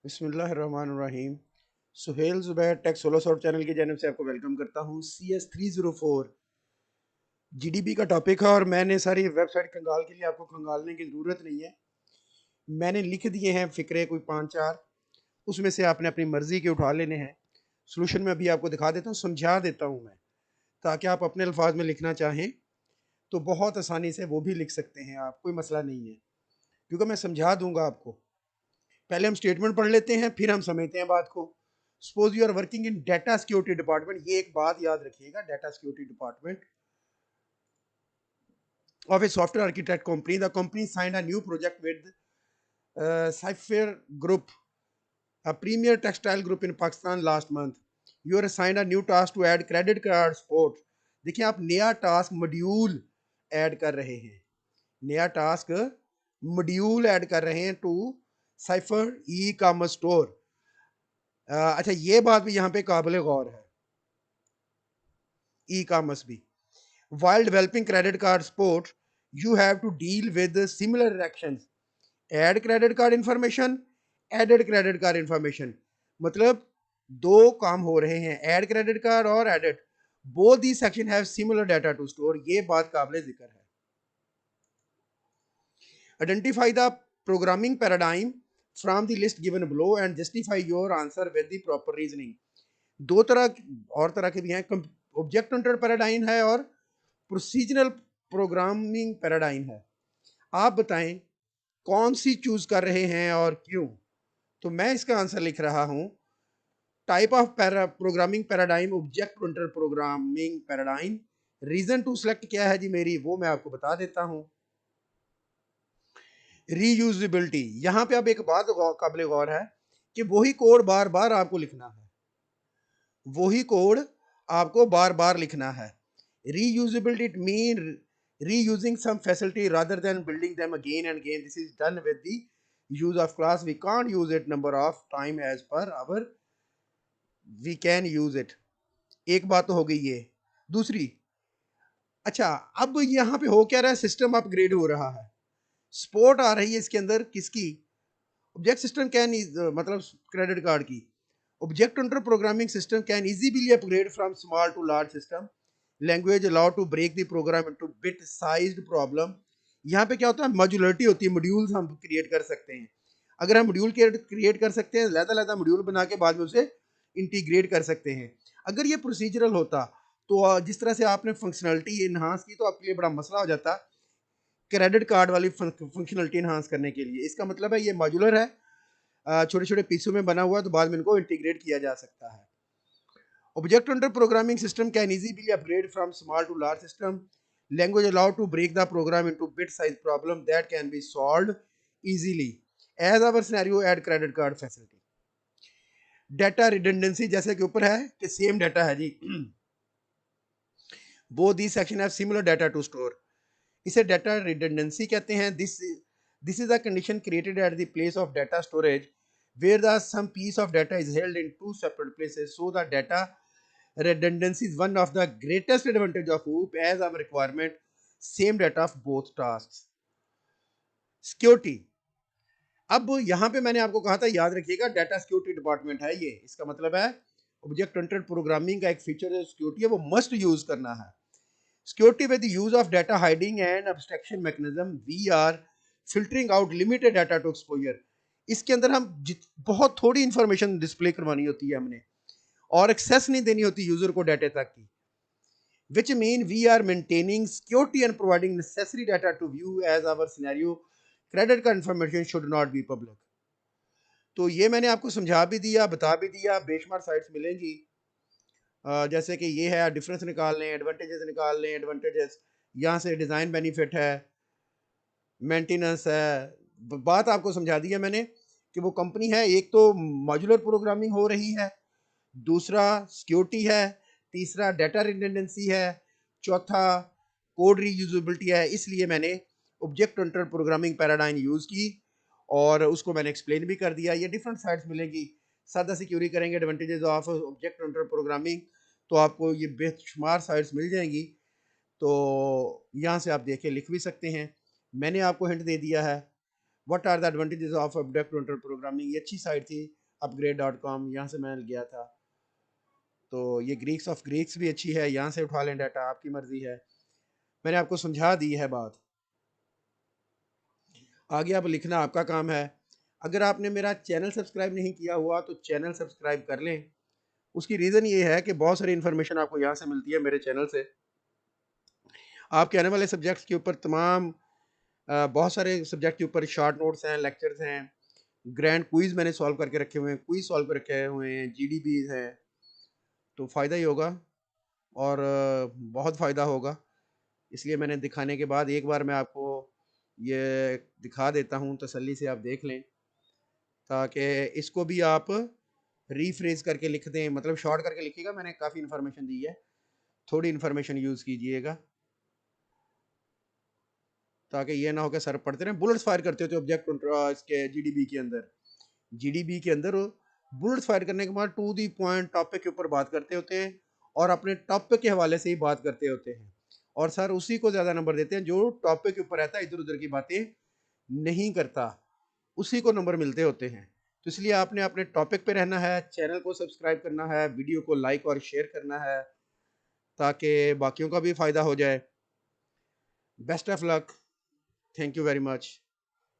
बिस्मिल्लाहिर्रहमानिर्रहीम। Suhail Zubair tech solo soft channel की जानब से आपको वेलकम करता हूँ। CS304 जीडीपी का टॉपिक है और मैंने सारी वेबसाइट कंगाल के लिए आपको कंगालने की ज़रूरत नहीं है। मैंने लिख दिए हैं फ़िक्रे कोई 5-4, उसमें से आपने अपनी मर्ज़ी के उठा लेने हैं। सोल्यूशन में अभी आपको दिखा देता हूँ, समझा देता हूँ मैं, ताकि आप अपने अल्फाज में लिखना चाहें तो बहुत आसानी से वो भी लिख सकते हैं आप, कोई मसला नहीं है, क्योंकि मैं समझा दूंगा आपको। पहले हम स्टेटमेंट पढ़ लेते हैं, फिर हम समझते हैं बात को। Suppose you are working in data security department, ये एक बात याद रखिएगा, data security department of a software architect company. The company signed a new project with Cypher Group, a premier textile group in Pakistan last month. You are assigned a new task to add credit card support. देखिए आप नया task module add कर रहे हैं, नया task module add कर रहे हैं to cipher e commerce store. अच्छा, ये बात भी यहाँ पे काबिल गौर है, ई कॉमर्स भी। While developing credit card support, you have to deal with similar actions. Add credit card information, added credit card information. मतलब दो काम हो रहे हैं, add credit card और added. Both these sections have similar data to store. ये बात काबिल जिक्र है। Identify the programming paradigm from the list given below and justify your answer with the proper reasoning. दो तरह और तरह के भी हैं, ऑब्जेक्ट ओरिएंटेड पैराडाइम है और प्रोसीजरल प्रोग्रामिंग पैराडाइम है। आप बताएं कौन सी चूज कर रहे हैं और क्यों। तो मैं इसका आंसर लिख रहा हूं, type of programming paradigm object oriented programming paradigm. Reason to select क्या है जी मेरी, वो मैं आपको बता देता हूं। रीयूजेबिलिटी, यहां पे अब एक बात काबिल गौर है कि वही कोड बार बार आपको लिखना है, वही कोड आपको बार बार लिखना है। Reusability, it mean reusing some facility rather than building them again and again. This is done with the use of class. We can't use it number of time as per our, we can use it. एक बात तो हो गई ये। दूसरी, अच्छा अब यहाँ पे हो क्या रहा है, सिस्टम अपग्रेड हो रहा है, सपोर्ट आ रही है इसके अंदर किसकी, ऑब्जेक्ट सिस्टम कैन, मतलब क्रेडिट कार्ड की। Object oriented programming system can easily upgrade from small to large system. Language allow to break the program into bite sized problem. यहाँ पे क्या होता है, मॉड्यूलरिटी होती है, मॉड्यूल्स हम क्रिएट कर सकते हैं। अगर हम मॉड्यूल क्रिएट कर सकते हैं, लहदा मॉड्यूल बना के बाद में उसे इंटीग्रेट कर सकते हैं। अगर ये प्रोसीजरल होता तो जिस तरह से आपने फंक्शनलिटी इन्हांस की, तो आपके लिए बड़ा मसला हो जाता क्रेडिट कार्ड वाली फंक्शनलिटी इन्हांस करने के लिए। इसका मतलब है ये मॉड्यूलर है, छोटे छोटे पीसों में बना हुआ है, तो बाद में इनको इंटीग्रेट किया जा सकता है। Object-oriented programming system can easily upgrade from small to large system. Language allow to break the program into bit-sized problem that can be solved easily. As our scenario, add credit card facility. Data redundancy, जैसे कि ऊपर है कि same data है जी, both these section have similar data to store. इसे data redundancy कहते हैं। This is a condition created at the place of data storage where the some piece of data is held in two separate places. So the data redundancy is one of the greatest advantage of OOP as our requirement same data of both tasks. Security, अब यहां पे मैंने आपको कहा था, याद रखिएगा data security department है ये, इसका मतलब है ऑब्जेक्ट ओरिएंटेड प्रोग्रामिंग का एक फीचर जो सिक्योरिटी है वो मस्ट यूज करना है। Security with use of data hiding and abstraction mechanism, we are filtering out limited data to exposure. इसके अंदर हम बहुत थोड़ी इंफॉर्मेशन डिस्प्ले करवानी होती है हमने, और एक्सेस नहीं देनी होती यूजर को डाटा तक की, which mean we are maintaining security and providing necessary data to view as our scenario credit card information should not be public. तो ये मैंने आपको समझा भी दिया, बता भी दिया। बेशुमार साइट्स मिलेंगी, जैसे कि ये है, डिफरेंस निकाल लें, एडवांटेजेस निकाल लें, एडवांटेजेस यहाँ से, डिज़ाइन बेनिफिट है, मेंटेनेंस है, बात आपको समझा दी है मैंने कि वो कंपनी है, एक तो मॉड्यूलर प्रोग्रामिंग हो रही है, दूसरा सिक्योरिटी है, तीसरा डाटा रिडंडेंसी है, चौथा कोड रीयूजेबिलिटी है। इसलिए मैंने object oriented programming paradigm use की और उसको मैंने एक्सप्लेन भी कर दिया। ये डिफरेंट साइट्स मिलेंगी, सादा से क्यूरी करेंगे advantages of object oriented programming, तो आपको ये बेशुमार साइट्स मिल जाएंगी। तो यहाँ से आप देख के लिख भी सकते हैं, मैंने आपको हिंट दे दिया है। What are the advantages of object oriented programming, ये अच्छी साइट थी upgrade.com, यहाँ से मैं गया था। तो ये ग्रीक्स ऑफ ग्रीक्स भी अच्छी है, यहाँ से उठा लें डाटा, आपकी मर्जी है। मैंने आपको समझा दी है बात, आगे अब लिखना आपका काम है। अगर आपने मेरा चैनल सब्सक्राइब नहीं किया हुआ तो चैनल सब्सक्राइब कर लें। उसकी रीज़न ये है कि बहुत सारी इन्फॉर्मेशन आपको यहाँ से मिलती है मेरे चैनल से। आपके आने वाले सब्जेक्ट्स के ऊपर तमाम बहुत सारे सब्जेक्ट के ऊपर शॉर्ट नोट्स हैं, लेक्चर्स हैं, ग्रैंड क्विज़ मैंने सॉल्व करके रखे हुए हैं, क्विज़ सॉल्व कर रखे हुए हैं, जीडीबीज हैं। तो फ़ायदा ही होगा, और बहुत फ़ायदा होगा। इसलिए मैंने दिखाने के बाद एक बार मैं आपको ये दिखा देता हूँ, तसल्ली से आप देख लें, ताकि इसको भी आप रीफ्रेज करके लिख दें, मतलब शॉर्ट करके लिखिएगा। मैंने काफ़ी इन्फॉर्मेशन दी है, थोड़ी इन्फॉर्मेशन यूज़ कीजिएगा, ताकि ये ना हो कि सर पढ़ते रहें। बुलेट्स फायर करते होते ऑब्जेक्ट इसके जीडीबी के अंदर, जीडीबी के अंदर बुलेट्स फायर करने के बाद टू दी पॉइंट टॉपिक के ऊपर बात करते होते हैं, और अपने टॉपिक के हवाले से ही बात करते होते हैं, और सर उसी को ज़्यादा नंबर देते हैं जो टॉपिक के ऊपर रहता है, इधर उधर की बातें नहीं करता, उसी को नंबर मिलते होते हैं। तो इसलिए आपने अपने टॉपिक पे रहना है, चैनल को सब्सक्राइब करना है, वीडियो को लाइक और शेयर करना है, ताकि बाकियों का भी फ़ायदा हो जाए। Best of luck, thank you very much,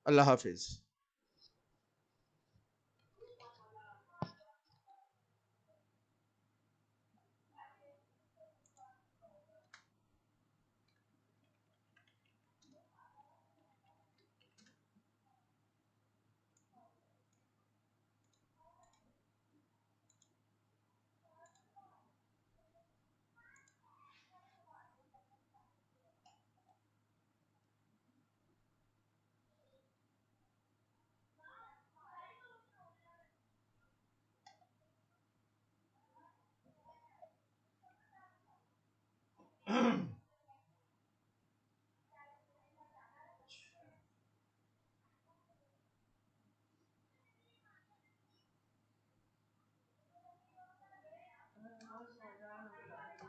अल्लाह हाफिज़।